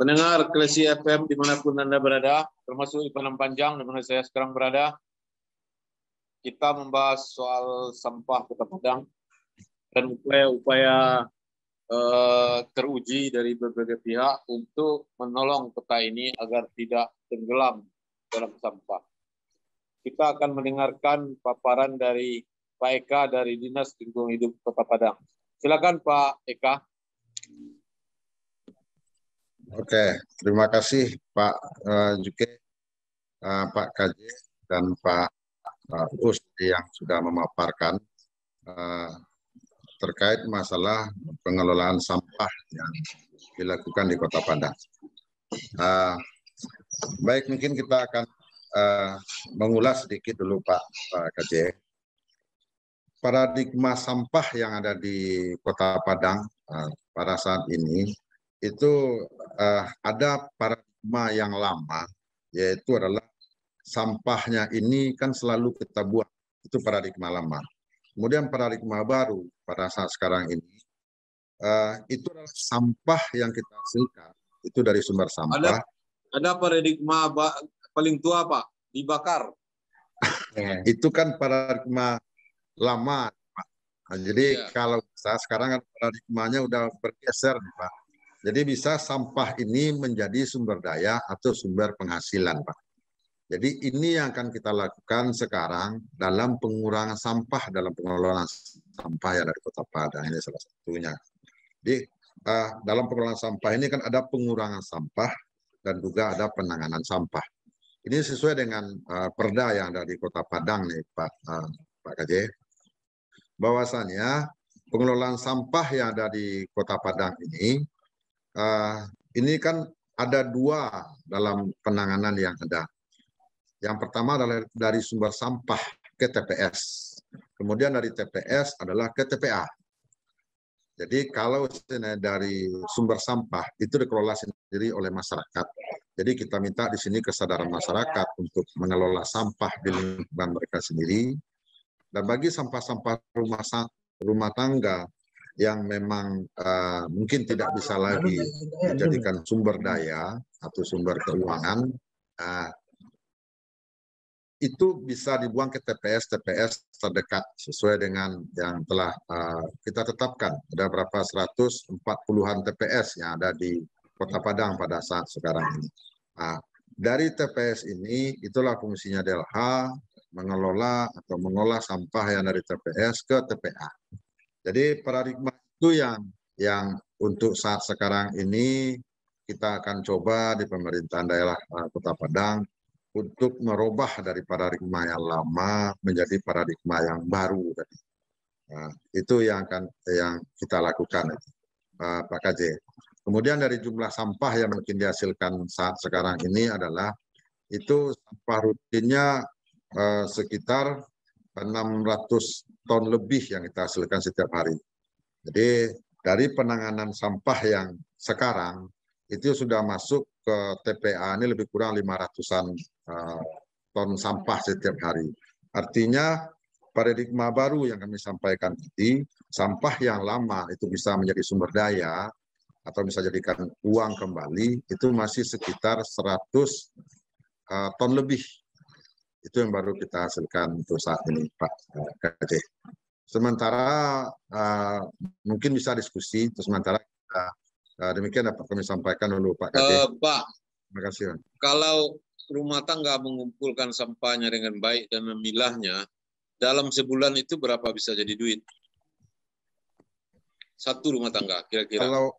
Pendengar Klesi FM dimanapun Anda berada, termasuk di Padang Panjang di mana saya sekarang berada, kita membahas soal sampah Kota Padang dan upaya-upaya teruji dari berbagai pihak untuk menolong kota ini agar tidak tenggelam dalam sampah. Kita akan mendengarkan paparan dari Pak Eka dari Dinas Lingkungan Hidup Kota Padang. Silakan Pak Eka. Oke, terima kasih Pak Juke, Pak KJ, dan Pak Us yang sudah memaparkan terkait masalah pengelolaan sampah yang dilakukan di Kota Padang. Baik, mungkin kita akan mengulas sedikit dulu Pak KJ. Paradigma sampah yang ada di Kota Padang pada saat ini itu ada paradigma yang lama, yaitu adalah sampahnya ini kan selalu kita buang, itu paradigma lama. Kemudian paradigma baru pada saat sekarang ini, itu adalah sampah yang kita hasilkan, itu dari sumber sampah. Ada paradigma paling tua Pak, dibakar. Itu kan paradigma lama, Pak. Nah, jadi kalau bisa sekarang kan paradigmanya udah bergeser, Pak. Jadi bisa sampah ini menjadi sumber daya atau sumber penghasilan, Pak. Jadi ini yang akan kita lakukan sekarang dalam pengurangan sampah, dalam pengelolaan sampah yang dari Kota Padang, ini salah satunya. Jadi dalam pengelolaan sampah ini kan ada pengurangan sampah dan juga ada penanganan sampah. Ini sesuai dengan perda yang ada di Kota Padang nih Pak KJ. Bahwasannya pengelolaan sampah yang ada di Kota Padang ini kan ada dua dalam penanganan yang ada. Yang pertama adalah dari sumber sampah ke TPS. Kemudian dari TPS adalah ke TPA. Jadi kalau dari sumber sampah itu dikelola sendiri oleh masyarakat. Jadi kita minta di sini kesadaran masyarakat untuk mengelola sampah di lingkungan mereka sendiri. Dan bagi sampah-sampah rumah tangga yang memang mungkin tidak bisa lagi dijadikan sumber daya atau sumber keuangan, itu bisa dibuang ke TPS terdekat sesuai dengan yang telah kita tetapkan. Ada berapa 140-an TPS yang ada di Kota Padang pada saat sekarang ini. Dari TPS ini, itulah fungsinya DLH, mengelola atau mengolah sampah yang dari TPS ke TPA. Jadi paradigma itu yang untuk saat sekarang ini kita akan coba di pemerintahan daerah Kota Padang untuk merubah dari paradigma yang lama menjadi paradigma yang baru. Itu yang kita lakukan, Pak KJ. Kemudian dari jumlah sampah yang mungkin dihasilkan saat sekarang ini adalah itu sampah rutinnya sekitar 600 ton lebih yang kita hasilkan setiap hari. Jadi dari penanganan sampah yang sekarang itu sudah masuk ke TPA ini lebih kurang 500-an ton sampah setiap hari. Artinya paradigma baru yang kami sampaikan tadi, sampah yang lama itu bisa menjadi sumber daya atau bisa jadikan uang kembali, itu masih sekitar 100 ton lebih. Itu yang baru kita hasilkan untuk saat ini, Pak KJ. Sementara mungkin bisa diskusi, sementara demikian dapat kami sampaikan dulu, Pak KJ. Pak, terima kasih. Kalau rumah tangga mengumpulkan sampahnya dengan baik dan memilahnya, dalam sebulan itu berapa bisa jadi duit? Satu rumah tangga, kira-kira.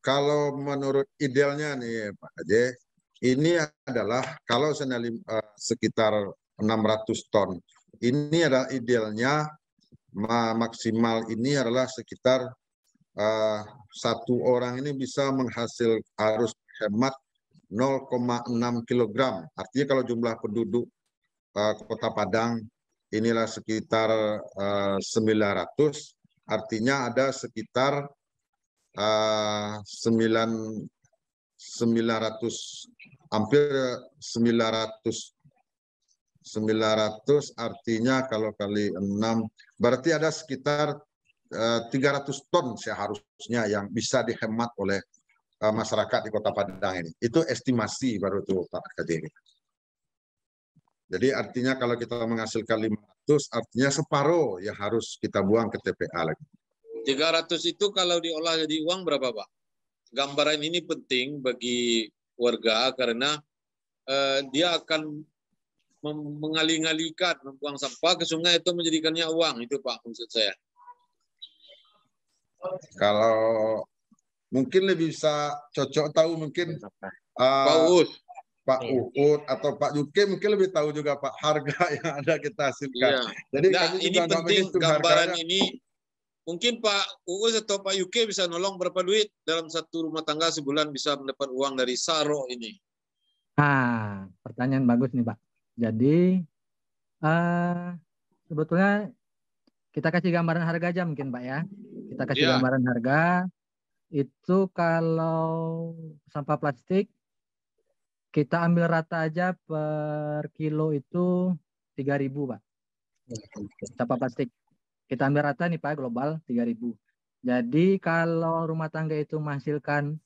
Kalau menurut idealnya nih, Pak KJ, ini adalah kalau sekitar 600 ton. Ini adalah idealnya maksimal ini adalah sekitar satu orang ini bisa harus hemat 0,6 kg. Artinya kalau jumlah penduduk Kota Padang inilah sekitar 900, artinya ada sekitar 900 hampir 900 artinya kalau kali 6 berarti ada sekitar 300 ton seharusnya yang bisa dihemat oleh masyarakat di Kota Padang ini. Itu estimasi baru tuh Pak Kadin. Jadi artinya kalau kita menghasilkan 500, artinya separuh yang harus kita buang ke TPA lagi. 300 itu kalau diolah jadi uang berapa, Pak? Gambaran ini penting bagi warga karena dia akan mengalih-alihkan membuang sampah ke sungai itu menjadikannya uang, itu Pak maksud saya. Kalau mungkin lebih bisa cocok tahu mungkin Pak Uus. Pak Uut atau Pak Yuke mungkin lebih tahu juga Pak harga yang ada kita hasilkan. Iya. Jadi Nah, kami ini juga nggak penting menghitung gambaran harganya. ini. Mungkin Pak Uus atau Pak Yuke bisa nolong berapa duit dalam satu rumah tangga sebulan bisa mendapat uang dari Saro ini. Ah, pertanyaan bagus nih Pak. Jadi sebetulnya kita kasih gambaran harga aja mungkin Pak ya. Kita kasih Iya. gambaran harga. Itu kalau sampah plastik kita ambil rata aja per kilo itu 3.000 Pak. Sampah plastik. Kita ambil rata nih Pak global 3.000. Jadi kalau rumah tangga itu menghasilkan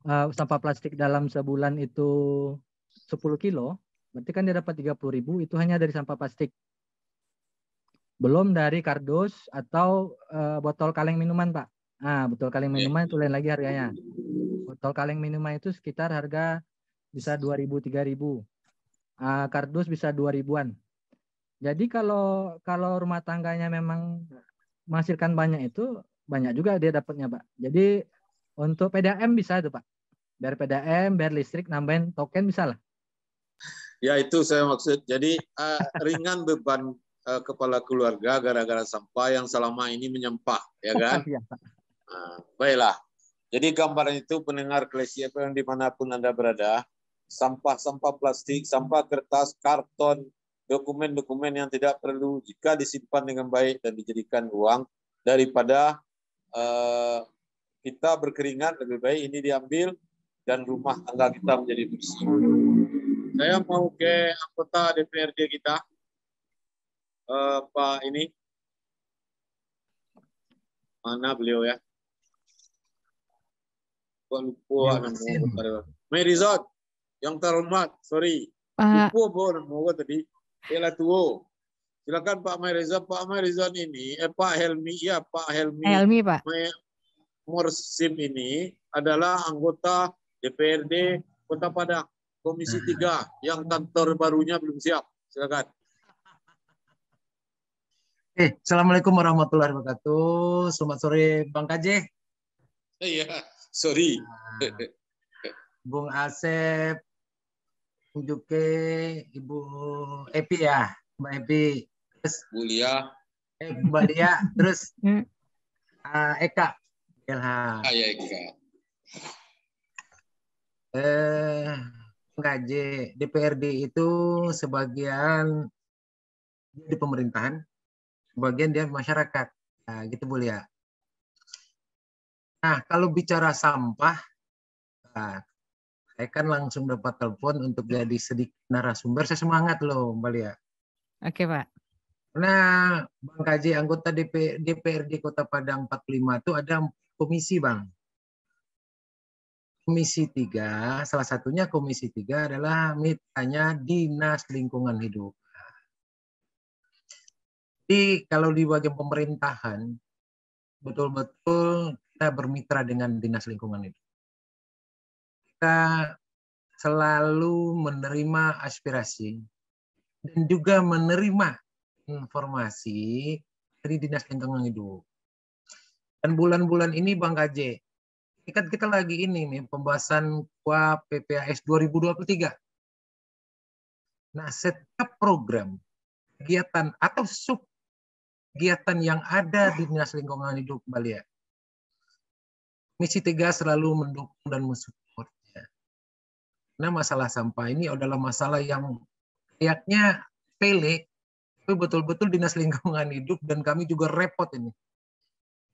sampah plastik dalam sebulan itu 10 kilo, berarti kan dia dapat 30.000 itu hanya dari sampah plastik. Belum dari kardus atau botol kaleng minuman Pak. Nah, botol kaleng minuman itu lain lagi harganya. Botol kaleng minuman itu sekitar harga bisa 2.000 3.000. Kardus bisa 2.000-an. Jadi kalau rumah tangganya memang menghasilkan banyak itu banyak juga dia dapatnya Pak. Jadi untuk PDAM bisa itu Pak. Biar PDAM, biar listrik nambahin token bisa lah. Ya itu saya maksud. Jadi ringan beban kepala keluarga gara-gara sampah yang selama ini menyempah, ya kan? Iya, Pak. Baiklah. Jadi gambaran itu pendengar Klesi FM dimanapun Anda berada, sampah-sampah plastik, sampah kertas, karton, dokumen-dokumen yang tidak perlu jika disimpan dengan baik dan dijadikan uang daripada kita berkeringat, lebih baik ini diambil dan rumah tangga kita menjadi bersih. Saya mau ke anggota DPRD kita, Pak ini, mana beliau ya? Lupa nama. Merizon, yang terhormat, sorry. Lupa apa nama tadi. Ela tuo. Silakan Pak Merizon. Pak Merizon ini, Pak Helmi, ya Pak Helmi. Helmi Pak. Morsim ini adalah anggota DPRD Kota Padang, Komisi 3, yang kantor barunya belum siap. Silakan. Assalamualaikum warahmatullahi wabarakatuh. Selamat sore Bang KJ. Iya, sorry. Bung Asep, Bung Juke, Ibu Epi ya, Mbak Epi. Terus Bu Lia. Mbak Lia, terus Eka. Ilham. Ya Eka. Bung KJ, DPRD itu sebagian di pemerintahan, sebagian dia masyarakat. Nah, gitu Bu Lia. Nah, kalau bicara sampah, saya kan langsung dapat telepon untuk jadi sedikit narasumber. Saya semangat loh, Mbak Lia. Oke, Pak. Nah, Bang KJ, anggota DPRD Kota Padang 45 itu ada komisi, Bang. Komisi 3, salah satunya Komisi 3 adalah mitranya Dinas Lingkungan Hidup. Jadi, kalau di bagian pemerintahan, betul-betul kita bermitra dengan Dinas Lingkungan Hidup. Kita selalu menerima aspirasi dan juga menerima informasi dari Dinas Lingkungan Hidup. Dan bulan-bulan ini Bang KJ, kan kita lagi ini nih pembahasan KUA PPAS 2023. Nah, setiap program, kegiatan atau sub kegiatan yang ada di Dinas Lingkungan Hidup Bali, Komisi 3 selalu mendukung dan mensupportnya. Nah, masalah sampah ini adalah masalah yang kayaknya sepele, tapi betul-betul Dinas Lingkungan Hidup dan kami juga repot ini.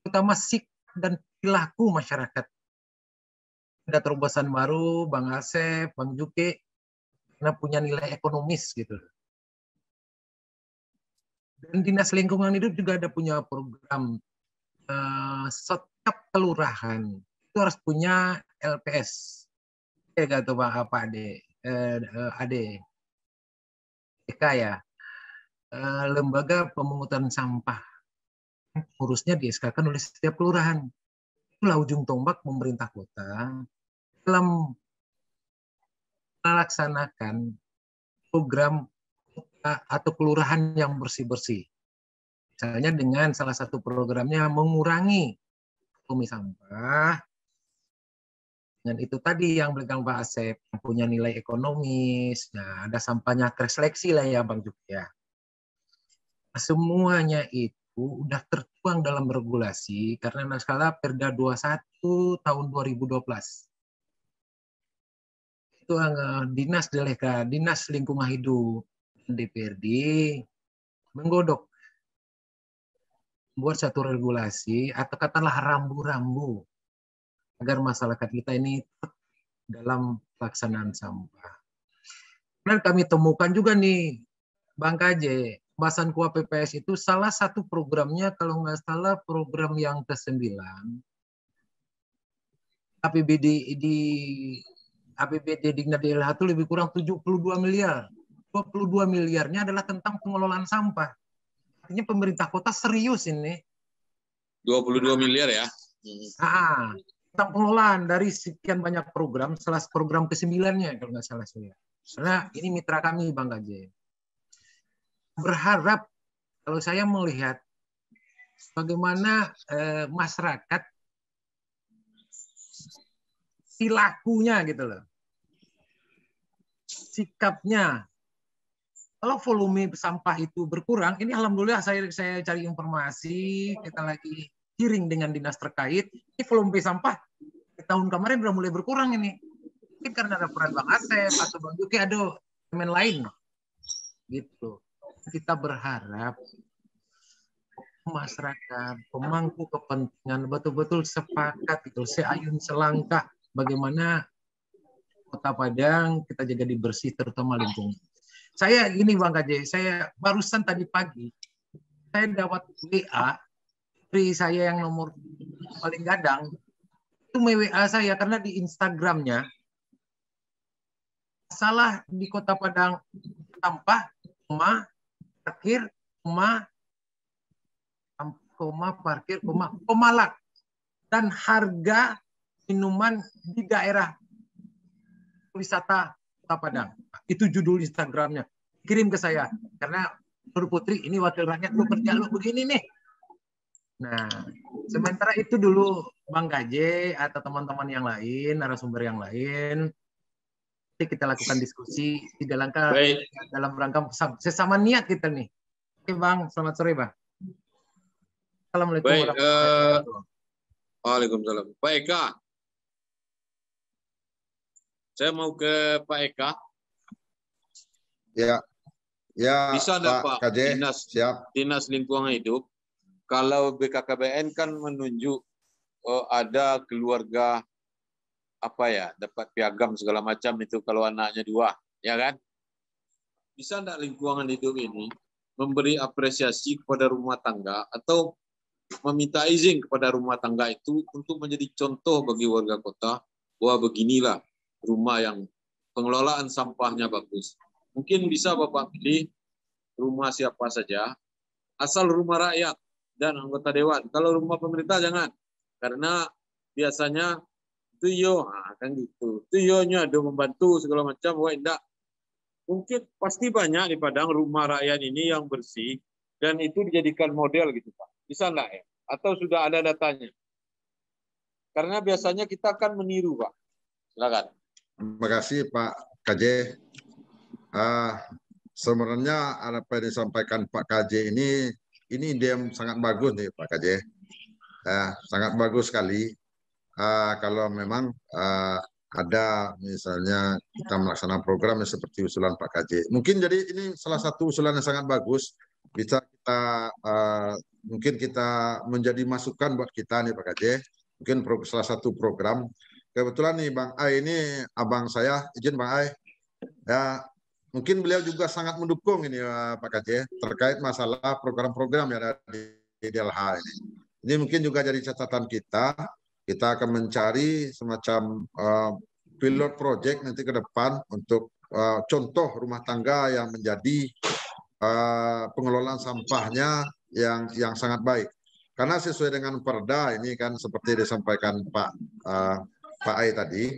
Terutama sikap dan perilaku masyarakat. Ada terobosan baru, Bang Asep, Bang Juke, karena punya nilai ekonomis gitu. Dan Dinas Lingkungan Hidup juga ada punya program setiap kelurahan itu harus punya LPS. Kata Pak Ade, Ade, DK ya, lembaga pemungutan sampah. Urusnya di-SK-kan oleh setiap kelurahan. Itulah ujung tombak pemerintah kota dalam melaksanakan program atau kelurahan yang bersih-bersih. Misalnya dengan salah satu programnya mengurangi volume sampah. Dan itu tadi yang bilang Pak Asep, punya nilai ekonomis. Nah, ada sampahnya terseleksi lah ya Bang Juki ya. Semuanya itu udah tertuang dalam regulasi karena skala Perda 21 tahun 2012. Itu Dinas Deleka, Dinas Lingkungan Hidup, DPRD menggodok buat satu regulasi atau katakanlah rambu-rambu agar masyarakat kita ini dalam pelaksanaan sampah. Dan kami temukan juga nih, Bang KJ, pembahasan KUA PPS itu salah satu programnya, kalau nggak salah program yang ke-9, APBD di Diknad DLH itu lebih kurang 72 miliar. 22 miliarnya adalah tentang pengelolaan sampah. Artinya pemerintah kota serius ini. 22 miliar ya. Tentang pengelolaan dari sekian banyak program, salah program ke-9-nya kalau nggak salah saya. Karena ini mitra kami Bang KJ. Berharap kalau saya melihat bagaimana masyarakat perilakunya gitu loh. Sikapnya. Kalau volume sampah itu berkurang, ini alhamdulillah saya cari informasi, kita lagi hearing dengan dinas terkait, ini volume sampah tahun kemarin sudah mulai berkurang ini. Mungkin karena ada peran Bang Asep atau Bang Juki ada elemen lain. Gitu. Kita berharap masyarakat, pemangku kepentingan betul-betul sepakat itu, seayun selangkah bagaimana Kota Padang kita jaga bersih terutama lingkungan. Saya gini Bang KJ, saya barusan tadi pagi saya dapat WA dari saya yang nomor paling gadang itu WA saya karena di Instagramnya salah di Kota Padang sampah, parkir, parkir, pemalak dan harga minuman di daerah wisata Kota Padang. Itu judul Instagramnya. Kirim ke saya. Karena Nur Putri, ini wakil rakyat, lu kerja lu begini nih. Nah, sementara itu dulu Bang KJ atau teman-teman yang lain, narasumber yang lain, kita lakukan diskusi dalam rangka sesama niat kita nih. Oke Bang, selamat sore Bang. Assalamualaikum warahmatullahi wabarakatuh. Waalaikumsalam. Pak Eka. Saya mau ke Pak Eka. Ya, bisa enggak Pak KJ, Dinas Lingkungan Hidup, kalau BKKBN kan menunjuk ada keluarga dapat piagam segala macam itu kalau anaknya 2, ya kan? Bisa enggak lingkungan hidup ini memberi apresiasi kepada rumah tangga atau meminta izin kepada rumah tangga itu untuk menjadi contoh bagi warga kota bahwa beginilah rumah yang pengelolaan sampahnya bagus. Mungkin bisa Bapak pilih rumah siapa saja, asal rumah rakyat dan anggota dewan. Kalau rumah pemerintah jangan, karena biasanya tuyo, kan gitu. Tuyonya ada membantu segala macam, wah enggak. Mungkin pasti banyak di Padang rumah rakyat ini yang bersih dan itu dijadikan model gitu Pak. Bisa enggak ya? Atau sudah ada datanya? Karena biasanya kita akan meniru Pak. Silakan. Terima kasih Pak KJ. Sebenarnya apa yang disampaikan Pak KJ ini ide yang sangat bagus nih Pak KJ. Sangat bagus sekali. Kalau memang ada misalnya kita melaksanakan program yang seperti usulan Pak KJ. Mungkin jadi ini salah satu usulan yang sangat bagus. Bisa kita mungkin kita menjadi masukan buat kita nih Pak KJ. Mungkin salah satu program. Kebetulan nih Bang Ai ini abang saya, izin Bang Ai. Ya, mungkin beliau juga sangat mendukung ini Pak KJ terkait masalah program-program yang ada di DLH ini. Ini mungkin juga jadi catatan kita Kita akan mencari semacam pilot project nanti ke depan untuk contoh rumah tangga yang menjadi pengelolaan sampahnya yang sangat baik. Karena sesuai dengan perda ini kan seperti disampaikan Pak Ai tadi,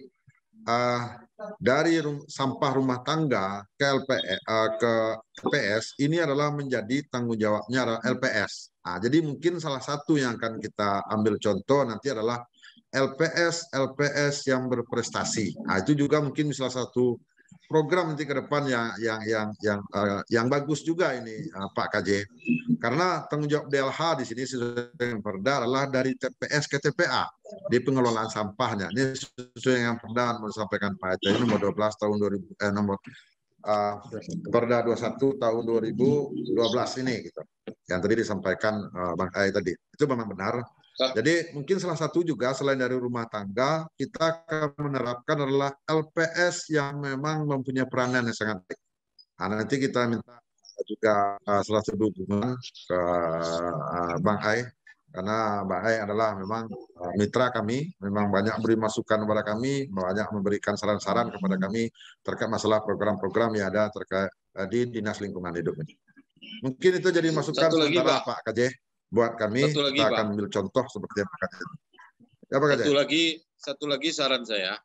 dari sampah rumah tangga ke LPS ini adalah menjadi tanggung jawabnya LPS. Nah, jadi mungkin salah satu yang akan kita ambil contoh nanti adalah LPS yang berprestasi. Nah, itu juga mungkin salah satu program nanti ke depan yang bagus juga ini Pak KJ. Karena tanggung jawab DLH di sini sesuai dengan perda adalah dari TPS ke TPA di pengelolaan sampahnya. Ini sesuai dengan perda yang disampaikan Pak Aceh nomor 12 tahun 2000 nomor Perda 21 tahun 2012 ini gitu. Yang tadi disampaikan Bang Ai tadi. Itu memang benar. Jadi mungkin salah satu juga selain dari rumah tangga, kita akan menerapkan adalah LPS yang memang mempunyai peranan yang sangat baik. Nah, nanti kita minta juga salah satu dukungan ke Bang Ai, karena Bang Ai adalah memang mitra kami, memang banyak beri masukan kepada kami, banyak memberikan saran-saran kepada kami terkait masalah program-program yang ada terkait di Dinas Lingkungan Hidup ini. Mungkin itu jadi masukan sementara Pak KJ. Buat kami, kita akan ambil contoh seperti apa KJ. Ya, Pak KJ. Satu lagi saran saya.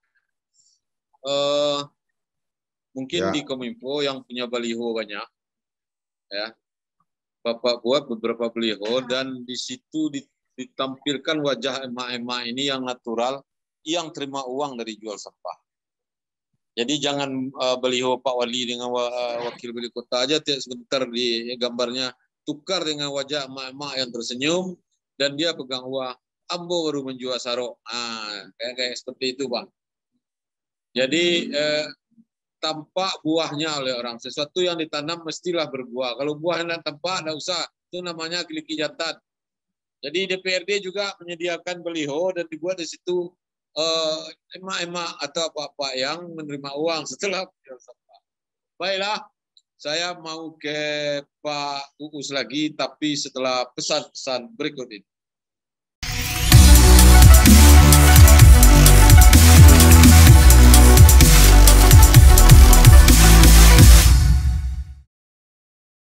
Mungkin di Kominfo yang punya baliho banyak, ya, Bapak buat beberapa baliho dan di situ ditampilkan wajah emak-emak ini yang natural, yang terima uang dari jual sampah. Jadi jangan baliho Pak Wali dengan wakil wali kota aja sebentar di gambarnya tukar dengan wajah emak-emak yang tersenyum dan dia pegang uang. Ambo baru menjual sarok. Kayak seperti itu, Bang. Jadi tampak buahnya oleh orang. Sesuatu yang ditanam mestilah berbuah. Kalau buahnya tampak, tidak usah. Itu namanya kliki jantan. Jadi DPRD juga menyediakan baliho dan dibuat di situ emak-emak atau apa-apa yang menerima uang setelah menjual sampah. Baiklah, saya mau ke Pak Uus lagi, tapi setelah pesan-pesan berikut ini.